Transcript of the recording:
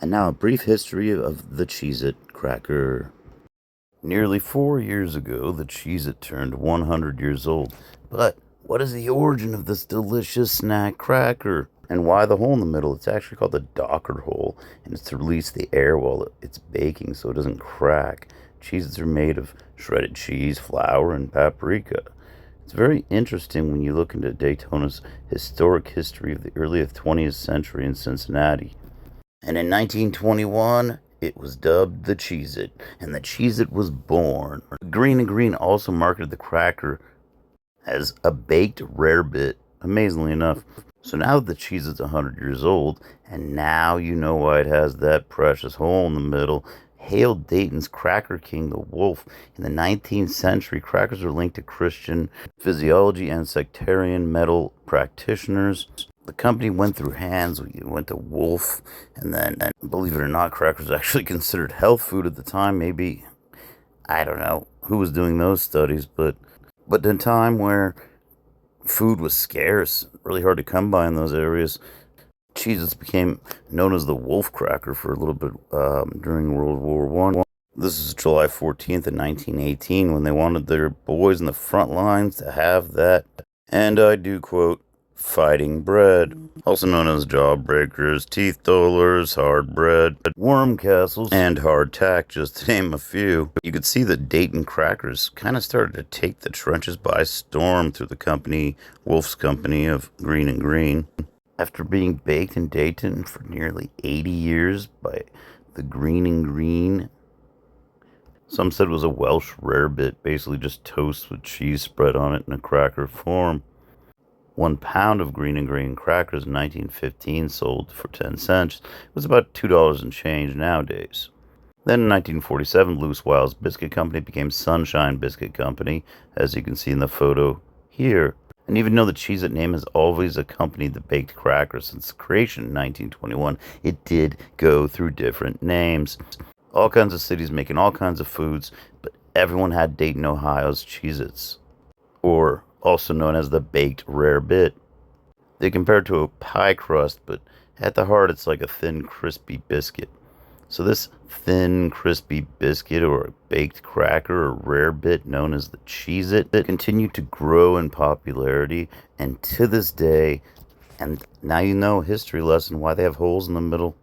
And now a brief history of the Cheez-It cracker. Nearly 4 years ago, the Cheez-It turned 100 years old. But what is the origin of this delicious snack cracker? And why the hole in the middle? It's actually called the Docker hole, and it's to release the air while it's baking so it doesn't crack. Cheez-Its are made of shredded cheese, flour, and paprika. It's very interesting when you look into Daytona's historic history of the early 20th century in Cincinnati. And in 1921, it was dubbed the Cheez-It, and the Cheez-It was born. Green and Green also marketed the cracker as a baked rarebit, amazingly enough. So now that the Cheez-It's 100 years old, and now you know why it has that precious hole in the middle. Hail Dayton's Cracker King, the Wolf. In the 19th century, crackers are linked to Christian physiology and sectarian metal practitioners. The company went through hands. We went to Wolf, and then, believe it or not, crackers actually considered health food at the time. Maybe, I don't know who was doing those studies, but in a time where food was scarce, really hard to come by in those areas, Cheez-Its became known as the Wolf Cracker for a little bit during World War One. This is July 14th in 1918 when they wanted their boys in the front lines to have that, and I do quote, fighting bread, also known as jawbreakers, teeth dullers, hard bread, worm castles, and hardtack, just to name a few. You could see that Dayton crackers kind of started to take the trenches by storm through the company, Wolf's Company of Green and Green. After being baked in Dayton for nearly 80 years by the Green and Green, some said it was a Welsh rarebit, basically just toast with cheese spread on it in a cracker form. 1 pound of Green and Green crackers in 1915 sold for 10 cents. It was about $2 and change nowadays. Then in 1947, Loose Wild's Biscuit Company became Sunshine Biscuit Company, as you can see in the photo here. And even though the Cheez-It name has always accompanied the baked cracker since its creation in 1921, it did go through different names. All kinds of cities making all kinds of foods, but everyone had Dayton, Ohio's Cheez-Its, or also known as the baked rarebit. They compare it to a pie crust, but at the heart it's like a thin, crispy biscuit. So this thin, crispy biscuit, or a baked cracker, or rarebit known as the Cheez-It, continued to grow in popularity, and to this day, and now you know, history lesson, why they have holes in the middle.